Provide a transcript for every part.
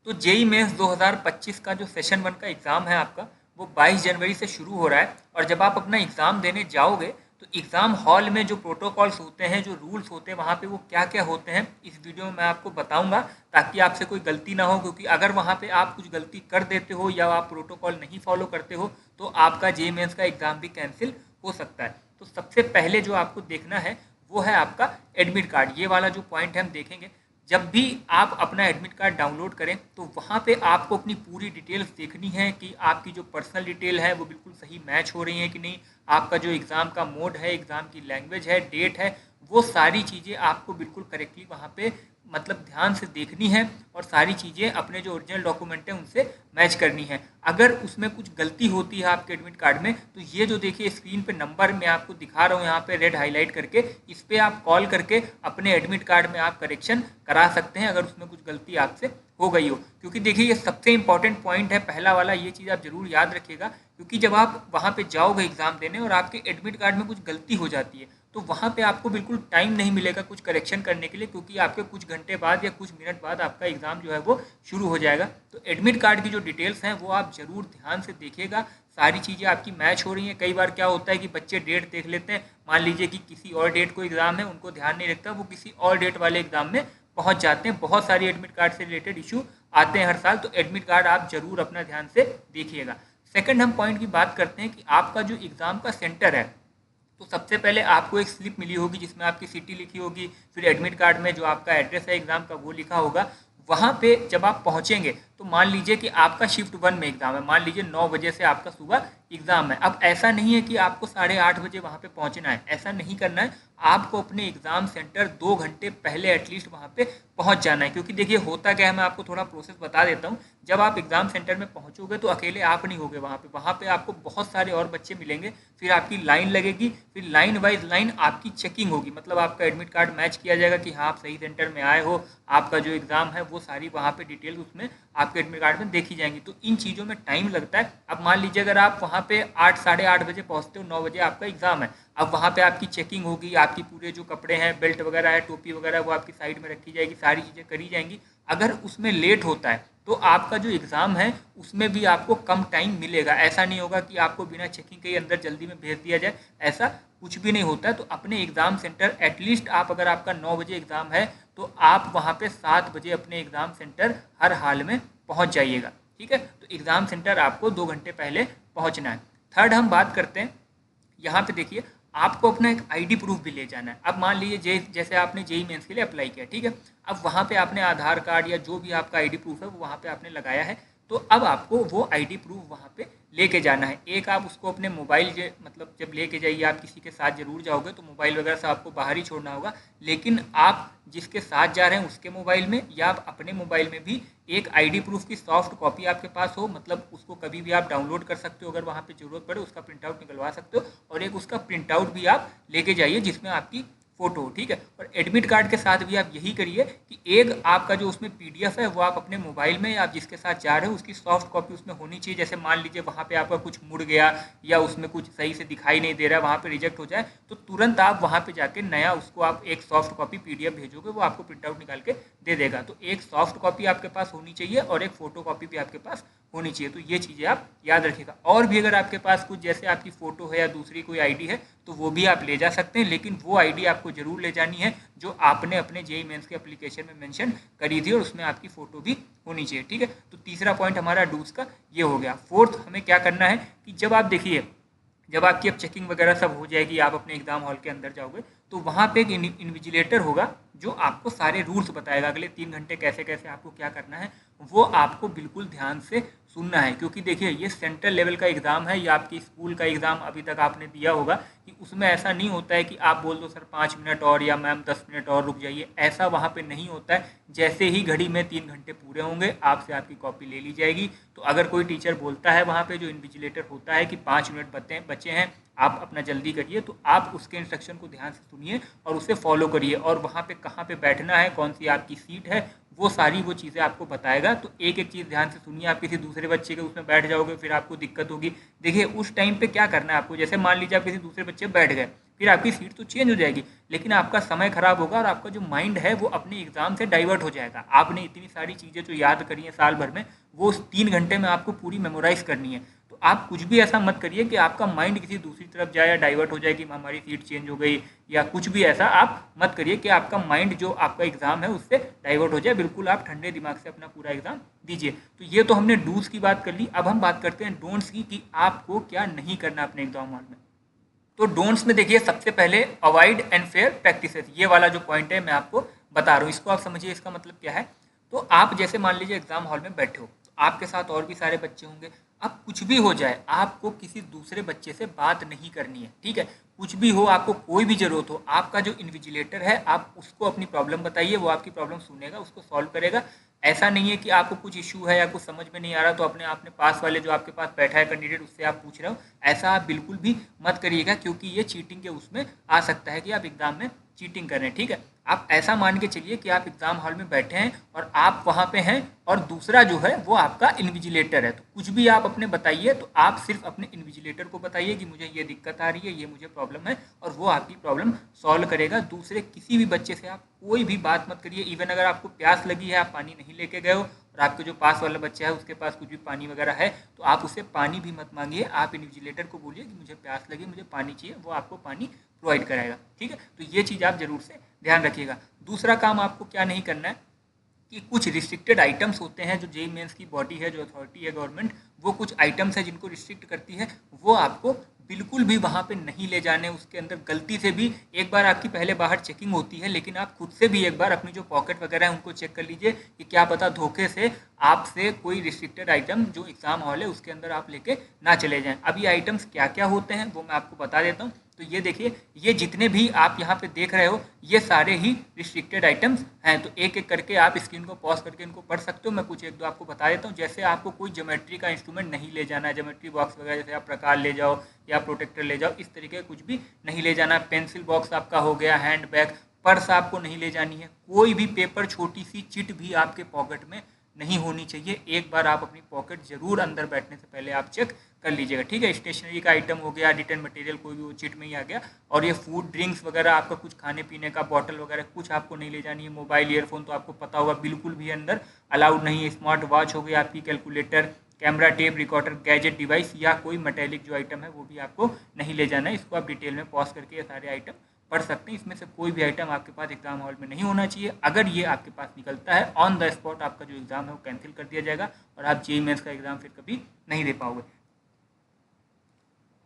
तो JEE mains 2025 का जो सेशन 1 का एग्ज़ाम है आपका, वो 22 जनवरी से शुरू हो रहा है। और जब आप अपना एग्ज़ाम देने जाओगे तो एग्ज़ाम हॉल में जो प्रोटोकॉल्स होते हैं, जो रूल्स होते हैं वहाँ पे, वो क्या क्या होते हैं इस वीडियो में मैं आपको बताऊंगा, ताकि आपसे कोई गलती ना हो। क्योंकि अगर वहाँ पे आप कुछ गलती कर देते हो या आप प्रोटोकॉल नहीं फॉलो करते हो तो आपका जेई मेंस का एग्ज़ाम भी कैंसिल हो सकता है। तो सबसे पहले जो आपको देखना है वो है आपका एडमिट कार्ड। ये वाला जो पॉइंट है हम देखेंगे। जब भी आप अपना एडमिट कार्ड डाउनलोड करें तो वहाँ पे आपको अपनी पूरी डिटेल्स देखनी है कि आपकी जो पर्सनल डिटेल है वो बिल्कुल सही मैच हो रही है कि नहीं। आपका जो एग्ज़ाम का मोड है, एग्ज़ाम की लैंग्वेज है, डेट है, वो सारी चीज़ें आपको बिल्कुल करेक्टली वहाँ पे मतलब ध्यान से देखनी है। और सारी चीज़ें अपने जो ओरिजिनल डॉक्यूमेंट हैं उनसे मैच करनी है। अगर उसमें कुछ गलती होती है आपके एडमिट कार्ड में तो ये जो देखिए स्क्रीन पे नंबर मैं आपको दिखा रहा हूँ यहाँ पे रेड हाईलाइट करके, इस पर आप कॉल करके अपने एडमिट कार्ड में आप करेक्शन करा सकते हैं अगर उसमें कुछ गलती आपसे हो गई हो। क्योंकि देखिए ये सबसे इंपॉर्टेंट पॉइंट है पहला वाला, ये चीज़ आप जरूर याद रखिएगा। क्योंकि जब आप वहाँ पे जाओगे एग्जाम देने और आपके एडमिट कार्ड में कुछ गलती हो जाती है तो वहाँ पे आपको बिल्कुल टाइम नहीं मिलेगा कुछ करेक्शन करने के लिए, क्योंकि आपके कुछ घंटे बाद या कुछ मिनट बाद आपका एग्ज़ाम जो है वो शुरू हो जाएगा। तो एडमिट कार्ड की जो डिटेल्स हैं वो आप ज़रूर ध्यान से देखिएगा, सारी चीज़ें आपकी मैच हो रही हैं। कई बार क्या होता है कि बच्चे डेट देख लेते हैं, मान लीजिए कि किसी और डेट को एग्ज़ाम है, उनको ध्यान नहीं रखता, वो किसी और डेट वाले एग्ज़ाम में पहुंच जाते हैं। बहुत सारी एडमिट कार्ड से रिलेटेड इशू आते हैं हर साल, तो एडमिट कार्ड आप जरूर अपना ध्यान से देखिएगा। सेकंड हम पॉइंट की बात करते हैं कि आपका जो एग्ज़ाम का सेंटर है, तो सबसे पहले आपको एक स्लिप मिली होगी जिसमें आपकी सिटी लिखी होगी, फिर एडमिट कार्ड में जो आपका एड्रेस है एग्ज़ाम का वो लिखा होगा। वहाँ पे जब आप पहुँचेंगे तो मान लीजिए कि आपका शिफ्ट 1 में एग्ज़ाम है, मान लीजिए 9 बजे से आपका सुबह एग्ज़ाम है। अब ऐसा नहीं है कि आपको 8:30 बजे वहाँ पे पहुँचना है, ऐसा नहीं करना है। आपको अपने एग्ज़ाम सेंटर 2 घंटे पहले एटलीस्ट वहाँ पे पहुँच जाना है। क्योंकि देखिए होता क्या है, मैं आपको थोड़ा प्रोसेस बता देता हूँ। जब आप एग्ज़ाम सेंटर में पहुँचोगे तो अकेले आप नहीं होगे वहाँ पे आपको बहुत सारे और बच्चे मिलेंगे, फिर आपकी लाइन लगेगी, फिर लाइन वाइज लाइन आपकी चेकिंग होगी। मतलब आपका एडमिट कार्ड मैच किया जाएगा कि हाँ आप सही सेंटर में आए हो, आपका जो एग्ज़ाम है वो सारी वहाँ पे डिटेल उसमें आपके एडमिट कार्ड में देखी जाएंगी। तो इन चीज़ों में टाइम लगता है। अब मान लीजिए अगर आप वहाँ पे 8 साढ़े 8 बजे पहुँचते हो, 9 बजे आपका एग्ज़ाम है, अब वहाँ पे आपकी चेकिंग होगी, आपकी पूरे जो कपड़े हैं, बेल्ट वगैरह है, टोपी वगैरह, वो आपकी साइड में रखी जाएगी, सारी चीज़ें करी जाएंगी। अगर उसमें लेट होता है तो आपका जो एग्ज़ाम है उसमें भी आपको कम टाइम मिलेगा। ऐसा नहीं होगा कि आपको बिना चेकिंग के ही अंदर जल्दी में भेज दिया जाए, ऐसा कुछ भी नहीं होता है। तो अपने एग्ज़ाम सेंटर एटलीस्ट आप, अगर आपका 9 बजे एग्ज़ाम है तो आप वहाँ पे 7 बजे अपने एग्ज़ाम सेंटर हर हाल में पहुँच जाइएगा। ठीक है, तो एग्ज़ाम सेंटर आपको 2 घंटे पहले पहुँचना है। थर्ड हम बात करते हैं, यहाँ पे देखिए आपको अपना एक आईडी प्रूफ भी ले जाना है। अब मान लीजिए जैसे आपने जेई मेंस के लिए अप्लाई किया, ठीक है, अब वहाँ पे आपने आधार कार्ड या जो भी आपका आईडी प्रूफ है वो वहाँ पे आपने लगाया है। तो अब आपको वो आईडी प्रूफ वहाँ पे लेके जाना है। एक आप उसको अपने मोबाइल मतलब जब लेके जाइए, आप किसी के साथ जरूर जाओगे तो मोबाइल वगैरह से आपको बाहर ही छोड़ना होगा, लेकिन आप जिसके साथ जा रहे हैं उसके मोबाइल में या आप अपने मोबाइल में भी एक आईडी प्रूफ की सॉफ्ट कॉपी आपके पास हो, मतलब उसको कभी भी आप डाउनलोड कर सकते हो, अगर वहाँ पे ज़रूरत पड़े उसका प्रिंट आउट निकलवा सकते हो। और एक उसका प्रिंट आउट भी आप लेके जाइए जिसमें आपकी फोटो हो, ठीक है। और एडमिट कार्ड के साथ भी आप यही करिए कि एक आपका जो उसमें पीडीएफ है वो आप अपने मोबाइल में, आप जिसके साथ जा रहे हो उसकी सॉफ्ट कॉपी उसमें होनी चाहिए। जैसे मान लीजिए वहाँ पे आपका कुछ मुड़ गया या उसमें कुछ सही से दिखाई नहीं दे रहा है, वहाँ पे रिजेक्ट हो जाए, तो तुरंत आप वहाँ पे जाके नया उसको आप एक सॉफ्ट कॉपी पीडीएफ भेजोगे, वो आपको प्रिंट आउट निकाल के दे देगा। तो एक सॉफ्ट कॉपी आपके पास होनी चाहिए और एक फोटो कॉपी भी आपके पास होनी चाहिए। तो ये चीज़ें आप याद रखिएगा। और भी अगर आपके पास कुछ जैसे आपकी फ़ोटो है या दूसरी कोई आईडी है तो वो भी आप ले जा सकते हैं, लेकिन वो आईडी आपको जरूर ले जानी है जो आपने अपने जेई मेंस के एप्लीकेशन में मेंशन करी थी और उसमें आपकी फ़ोटो भी होनी चाहिए, ठीक है। तो तीसरा पॉइंट हमारा डूज का ये हो गया। फोर्थ हमें क्या करना है कि जब आप देखिए, जब आपकी अब चेकिंग वगैरह सब हो जाएगी, आप अपने एग्जाम हॉल के अंदर जाओगे तो वहाँ पे एक इन्विजिलेटर होगा जो आपको सारे रूल्स बताएगा। अगले 3 घंटे कैसे कैसे आपको क्या करना है वो आपको बिल्कुल ध्यान से सुनना है। क्योंकि देखिए ये सेंट्रल लेवल का एग्ज़ाम है, या आपकी स्कूल का एग्ज़ाम अभी तक आपने दिया होगा कि उसमें ऐसा नहीं होता है कि आप बोल दो सर 5 मिनट और या मैम 10 मिनट और रुक जाइए, ऐसा वहाँ पे नहीं होता है। जैसे ही घड़ी में 3 घंटे पूरे होंगे आपसे आपकी कॉपी ले ली जाएगी। तो अगर कोई टीचर बोलता है वहाँ पे जो इन्विजिलेटर होता है कि 5 मिनट बचे हैं, आप अपना जल्दी करिए, तो आप उसके इंस्ट्रक्शन को ध्यान से सुनिए और उसे फॉलो करिए। और वहाँ पे कहाँ पे बैठना है, कौन सी आपकी सीट है, वो सारी वो चीज़ें आपको बताएगा। तो एक एक चीज़ ध्यान से सुनिए। आप किसी दूसरे बच्चे के उसमें बैठ जाओगे फिर आपको दिक्कत होगी। देखिए उस टाइम पे क्या करना है आपको, जैसे मान लीजिए आप किसी दूसरे बच्चे बैठ गए, फिर आपकी सीट तो चेंज हो जाएगी, लेकिन आपका समय खराब होगा और आपका जो माइंड है वो अपने एग्जाम से डाइवर्ट हो जाएगा। आपने इतनी सारी चीज़ें जो याद करी हैं साल भर में, वो उस 3 घंटे में आपको पूरी मेमोराइज करनी है। तो आप कुछ भी ऐसा मत करिए कि आपका माइंड किसी दूसरी तरफ जाए या डाइवर्ट हो जाए कि हमारी सीट चेंज हो गई, या कुछ भी ऐसा आप मत करिए कि आपका माइंड जो आपका एग्जाम है उससे डाइवर्ट हो जाए। बिल्कुल आप ठंडे दिमाग से अपना पूरा एग्जाम दीजिए। तो ये तो हमने डूज की बात कर ली। अब हम बात करते हैं डोंट्स की, कि आपको क्या नहीं करना अपने एग्जाम हॉल में। तो डोंट्स में देखिए, सबसे पहले अवॉइड अनफेयर प्रैक्टिसेस, ये वाला जो पॉइंट है मैं आपको बता रहा हूँ, इसको आप समझिए इसका मतलब क्या है। तो आप जैसे मान लीजिए एग्जाम हॉल में बैठे हो, तो आपके साथ और भी सारे बच्चे होंगे। अब कुछ भी हो जाए, आपको किसी दूसरे बच्चे से बात नहीं करनी है, ठीक है। कुछ भी हो, आपको कोई भी जरूरत हो, आपका जो इन्विजिलेटर है आप उसको अपनी प्रॉब्लम बताइए, वो आपकी प्रॉब्लम सुनेगा, उसको सॉल्व करेगा। ऐसा नहीं है कि आपको कुछ इशू है या कुछ समझ में नहीं आ रहा तो अपने आपने पास वाले जो आपके पास बैठा है कैंडिडेट उससे आप पूछ रहे हो। ऐसा आप बिल्कुल भी मत करिएगा, क्योंकि ये चीटिंग के उसमें आ सकता है कि आप एग्जाम में चीटिंग कर रहे हैं, ठीक है। आप ऐसा मान के चलिए कि आप एग्जाम हॉल में बैठे हैं और आप वहाँ पे हैं, और दूसरा जो है वो आपका इन्विजिलेटर है। तो कुछ भी आप अपने बताइए, तो आप सिर्फ अपने इन्विजिलेटर को बताइए कि मुझे ये दिक्कत आ रही है, ये मुझे प्रॉब्लम है, और वो आपकी प्रॉब्लम सॉल्व करेगा। दूसरे किसी भी बच्चे से आप कोई भी बात मत करिए। इवन अगर आपको प्यास लगी है, आप पानी नहीं लेके गए हो और आपके जो पास वाला बच्चा है उसके पास कुछ भी पानी वगैरह है, तो आप उससे पानी भी मत मांगिए। आप इन्विजिलेटर को बोलिए कि मुझे प्यास लगी, मुझे पानी चाहिए, वो आपको पानी प्रोवाइड कराएगा, ठीक है। तो ये चीज़ आप जरूर से ध्यान रखिएगा। दूसरा काम आपको क्या नहीं करना है कि कुछ रिस्ट्रिक्टेड आइटम्स होते हैं, जो जेईई मेंस की बॉडी है, जो अथॉरिटी है गवर्नमेंट, वो कुछ आइटम्स है जिनको रिस्ट्रिक्ट करती है, वो आपको बिल्कुल भी वहाँ पे नहीं ले जाने। उसके अंदर गलती से भी एक बार आपकी पहले बाहर चेकिंग होती है, लेकिन आप खुद से भी एक बार अपनी जो पॉकेट वगैरह है उनको चेक कर लीजिए कि क्या पता धोखे से आपसे कोई रिस्ट्रिक्टेड आइटम जो एग्जाम हॉल है उसके अंदर आप लेके ना चले जाएं। अब ये आइटम्स क्या क्या होते हैं वो मैं आपको बता देता हूँ। तो ये देखिए, ये जितने भी आप यहाँ पे देख रहे हो ये सारे ही रिस्ट्रिक्टेड आइटम्स हैं। तो एक एक करके आप स्क्रीन को पॉज करके इनको पढ़ सकते हो। मैं कुछ एक दो आपको बता देता हूँ। जैसे आपको कोई ज्योमेट्री का इंस्ट्रूमेंट नहीं ले जाना है, ज्योमेट्री बॉक्स वगैरह, जैसे आप प्रकार ले जाओ या प्रोटेक्टर ले जाओ, इस तरीके कुछ भी नहीं ले जाना। पेंसिल बॉक्स आपका हो गया, हैंड बैग, पर्स आपको नहीं ले जानी है, कोई भी पेपर, छोटी सी चिट भी आपके पॉकेट में नहीं होनी चाहिए। एक बार आप अपनी पॉकेट जरूर अंदर बैठने से पहले आप चेक कर लीजिएगा, ठीक है। स्टेशनरी का आइटम हो गया, रिटर्न मटेरियल कोई भी वो चिट में ही आ गया। और ये फूड ड्रिंक्स वगैरह, आपका कुछ खाने पीने का बॉटल वगैरह कुछ आपको नहीं ले जानी है। मोबाइल, ईयरफोन तो आपको पता होगा बिल्कुल भी अंदर अलाउड नहीं है। स्मार्ट वॉच हो गई आपकी, calculator, camera, tape recorder, gadget device या कोई मेटेलिक जो आइटम है वो भी आपको नहीं ले जाना है। इसको आप डिटेल में पॉज करके ये सारे आइटम पढ़ सकते हैं। इसमें से कोई भी आइटम आपके पास एग्जाम हॉल में नहीं होना चाहिए। अगर ये आपके पास निकलता है ऑन द स्पॉट, आपका जो एग्जाम है वो कैंसिल कर दिया जाएगा और आप जेईई मेंस का एग्जाम फिर कभी नहीं दे पाओगे।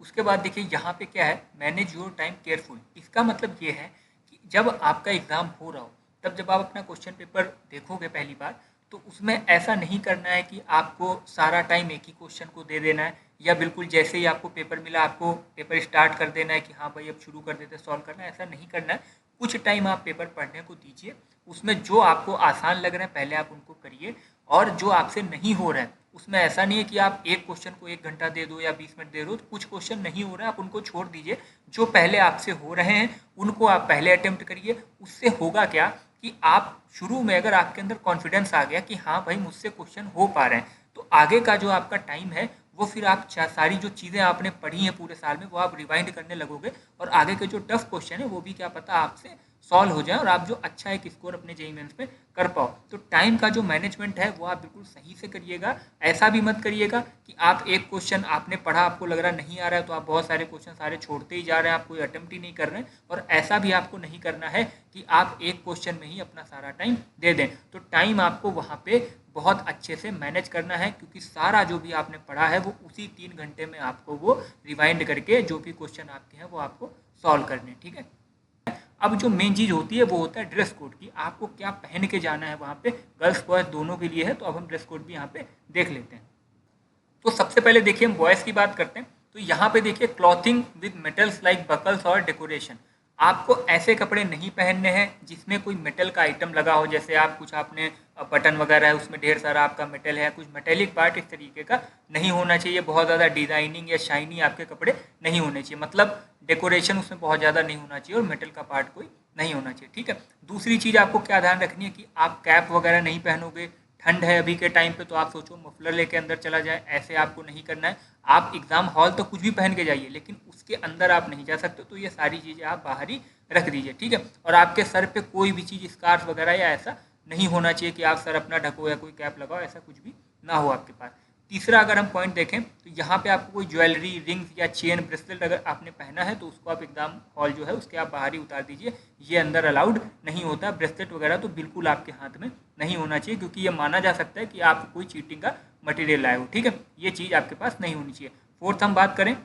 उसके बाद देखिए यहाँ पे क्या है, मैनेज योर टाइम केयरफुल। इसका मतलब ये है कि जब आपका एग्जाम हो रहा हो, तब जब आप अपना क्वेश्चन पेपर देखोगे पहली बार, तो उसमें ऐसा नहीं करना है कि आपको सारा टाइम एक ही क्वेश्चन को दे देना है, या बिल्कुल जैसे ही आपको पेपर मिला आपको पेपर स्टार्ट कर देना है कि हाँ भाई अब शुरू कर देते सॉल्व करना है। ऐसा नहीं करना है। कुछ टाइम आप पेपर पढ़ने को दीजिए, उसमें जो आपको आसान लग रहा है पहले आप उनको करिए, और जो आपसे नहीं हो रहा है उसमें ऐसा नहीं है कि आप एक क्वेश्चन को 1 घंटा दे दो या 20 मिनट दे दो। तो कुछ क्वेश्चन नहीं हो रहा है आप उनको छोड़ दीजिए, जो पहले आपसे हो रहे हैं उनको आप पहले अटेम्प्ट करिए। उससे होगा क्या कि आप शुरू में अगर आपके अंदर कॉन्फिडेंस आ गया कि हाँ भाई मुझसे क्वेश्चन हो पा रहे हैं, तो आगे का जो आपका टाइम है वो फिर आप सारी जो चीज़ें आपने पढ़ी हैं पूरे साल में वो आप रिवाइंड करने लगोगे, और आगे के जो टफ क्वेश्चन है वो भी क्या पता आपसे सॉल्व हो जाए और आप जो अच्छा एक स्कोर अपने जेईई मेंस में कर पाओ। तो टाइम का जो मैनेजमेंट है वो आप बिल्कुल सही से करिएगा। ऐसा भी मत करिएगा कि आप एक क्वेश्चन आपने पढ़ा, आपको लग रहा नहीं आ रहा है तो आप बहुत सारे क्वेश्चन सारे छोड़ते ही जा रहे हैं, आप कोई अटेम्प्ट ही नहीं कर रहे हैं। और ऐसा भी आपको नहीं करना है कि आप एक क्वेश्चन में ही अपना सारा टाइम दे दें। तो टाइम आपको वहाँ पे बहुत अच्छे से मैनेज करना है, क्योंकि सारा जो भी आपने पढ़ा है वो उसी 3 घंटे में आपको वो रिवाइंड करके जो भी क्वेश्चन आपके हैं वो आपको सॉल्व करने, ठीक है। अब जो मेन चीज़ होती है वो होता है ड्रेस कोड की, आपको क्या पहन के जाना है वहाँ पे, गर्ल्स बॉयज़ दोनों के लिए है। तो अब हम ड्रेस कोड भी यहाँ पे देख लेते हैं। तो सबसे पहले देखिए हम बॉयज़ की बात करते हैं। तो यहाँ पे देखिए clothing with metals like buckles और डेकोरेशन। आपको ऐसे कपड़े नहीं पहनने हैं जिसमें कोई मेटल का आइटम लगा हो, जैसे आप कुछ आपने बटन वगैरह है उसमें ढेर सारा आपका मेटल है, कुछ मेटेलिक पार्ट इस तरीके का नहीं होना चाहिए। बहुत ज़्यादा डिजाइनिंग या शाइनी आपके कपड़े नहीं होने चाहिए, मतलब डेकोरेशन उसमें बहुत ज़्यादा नहीं होना चाहिए और मेटल का पार्ट कोई नहीं होना चाहिए, ठीक है। दूसरी चीज़ आपको क्या ध्यान रखनी है कि आप कैप वगैरह नहीं पहनोगे, ठंड है अभी के टाइम पे तो आप सोचो मफलर लेके अंदर चला जाए, ऐसे आपको नहीं करना है। आप एग्ज़ाम हॉल तो कुछ भी पहन के जाइए, लेकिन उसके अंदर आप नहीं जा सकते। तो ये सारी चीज़ें आप बाहर ही रख दीजिए, ठीक है। और आपके सर पे कोई भी चीज़ स्कार्फ वगैरह या ऐसा नहीं होना चाहिए कि आप सर अपना ढको या कोई कैप लगाओ, ऐसा कुछ भी ना हो आपके पास। तीसरा अगर हम पॉइंट देखें तो यहाँ पे आपको कोई ज्वेलरी, रिंग्स या चेन, ब्रेसलेट अगर आपने पहना है तो उसको आप एग्जाम हॉल जो है उसके आप बाहर ही उतार दीजिए। ये अंदर अलाउड नहीं होता। ब्रेसलेट वगैरह तो बिल्कुल आपके हाथ में नहीं होना चाहिए, क्योंकि ये माना जा सकता है कि आप कोई चीटिंग का मटेरियल लाए हो, ठीक है। ये चीज़ आपके पास नहीं होनी चाहिए। फोर्थ हम बात करें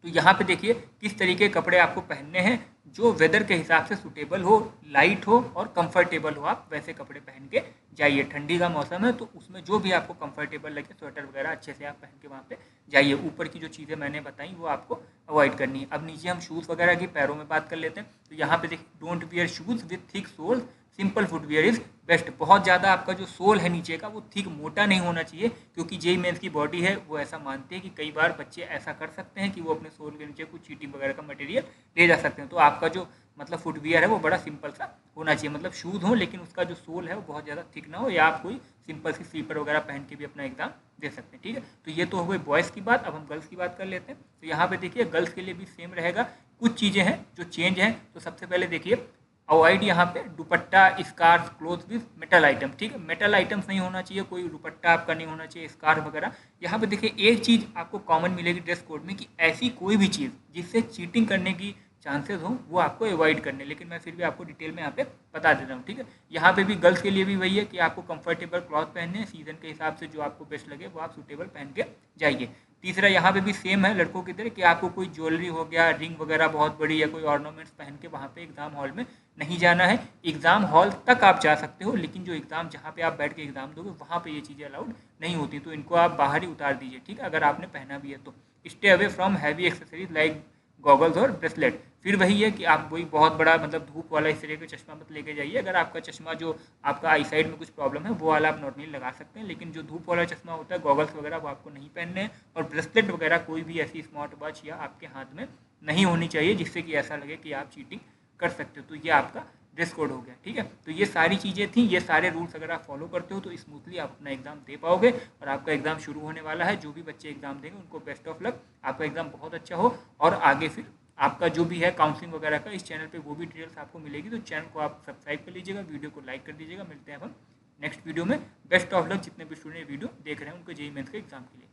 तो यहाँ पे देखिए किस तरीके के कपड़े आपको पहनने हैं, जो वेदर के हिसाब से सूटेबल हो, लाइट हो और कंफर्टेबल हो। आप वैसे कपड़े पहन के जाइए। ठंडी का मौसम है तो उसमें जो भी आपको कंफर्टेबल लगे, स्वेटर वगैरह अच्छे से आप पहन के वहाँ पे जाइए। ऊपर की जो चीज़ें मैंने बताई वो आपको अवॉइड करनी है। अब नीचे हम शूज़ वगैरह की, पैरों में बात कर लेते हैं। तो यहाँ पे देखिए, don't wear shoes with thick sole, simple footwear is best. बहुत ज़्यादा आपका जो सोल है नीचे का वो थिक, मोटा नहीं होना चाहिए, क्योंकि जेई मेंस की बॉडी है वो ऐसा मानते हैं कि कई बार बच्चे ऐसा कर सकते हैं कि वो अपने सोल के नीचे कुछ चीटिंग वगैरह का मटेरियल ले जा सकते हैं। तो आपका जो मतलब फुटवियर है वो बड़ा सिंपल सा होना चाहिए। मतलब शूज़ हो लेकिन उसका जो सोल है वो बहुत ज़्यादा थिक ना हो, या आप कोई सिंपल सी स्लीपर वगैरह पहन के भी अपना एग्जाम दे सकते हैं, ठीक है। तो ये तो हो गई बॉयज़ की बात। अब हम गर्ल्स की बात कर लेते हैं। तो यहाँ पे देखिए गर्ल्स के लिए भी सेम रहेगा। कुछ चीज़ें हैं जो चेंज हैं। तो सबसे पहले देखिए, अवॉइड यहाँ पे दुपट्टा, scarf, cloth with metal atom, ठीक है। मेटल आइटम्स नहीं होना चाहिए, कोई दुपट्टा आपका नहीं होना चाहिए, स्कार्फ वगैरह। यहाँ पे देखिए एक चीज़ आपको कॉमन मिलेगी ड्रेस कोड में, कि ऐसी कोई भी चीज़ जिससे चीटिंग करने की चांसेस हो वो आपको अवॉइड करने। लेकिन मैं फिर भी आपको डिटेल में यहाँ पे बता देता हूँ, ठीक है। यहाँ पे भी गर्ल्स के लिए भी वही है कि आपको कंफर्टेबल क्लॉथ पहनने हैं, सीजन के हिसाब से जो आपको बेस्ट लगे वो आप सूटेबल पहन के जाइए। तीसरा यहाँ पे भी सेम है लड़कों की तरह, कि आपको कोई ज्वेलरी हो गया, रिंग वगैरह बहुत बड़ी, या कोई ऑर्नामेंट्स पहन के वहाँ पे एग्जाम हॉल में नहीं जाना है। एग्जाम हॉल तक आप जा सकते हो, लेकिन जो एग्जाम जहाँ पे आप बैठ के एग्जाम दोगे वहाँ पे ये चीज़ें अलाउड नहीं होती। तो इनको आप बाहर ही उतार दीजिए, ठीक है, अगर आपने पहना भी है तो। Stay away from heavy accessories like goggles और ब्रेसलेट। फिर वही है कि आप वही बहुत बड़ा मतलब धूप वाला इस तरह का चश्मा मत लेके जाइए। अगर आपका चश्मा जो आपका आई साइड में कुछ प्रॉब्लम है वो वाला आप नॉर्मली लगा सकते हैं, लेकिन जो धूप वाला चश्मा होता है, गॉगल्स वगैरह, वो आपको नहीं पहनने हैं। और ब्रेसलेट वगैरह कोई भी ऐसी स्मार्ट वॉच या आपके हाथ में नहीं होनी चाहिए जिससे कि ऐसा लगे कि आप चीटिंग कर सकते हो। तो ये आपका ड्रेस कोड हो गया, ठीक है। तो ये सारी चीज़ें थी, ये सारे रूल्स अगर आप फॉलो करते हो तो स्मूथली आप अपना एग्जाम दे पाओगे। और आपका एग्जाम शुरू होने वाला है। जो भी बच्चे एग्जाम देंगे उनको बेस्ट ऑफ लक। आपका एग्जाम बहुत अच्छा हो और आगे फिर आपका जो भी है काउंसलिंग वगैरह का, इस चैनल पे वो भी डिटेल्स आपको मिलेगी। तो चैनल को आप सब्सक्राइब कर लीजिएगा, वीडियो को लाइक कर दीजिएगा। मिलते हैं हम नेक्स्ट वीडियो में। बेस्ट ऑफ लक जितने भी स्टूडेंट वीडियो देख रहे हैं उनको जेईई मेंस के एग्जाम के लिए।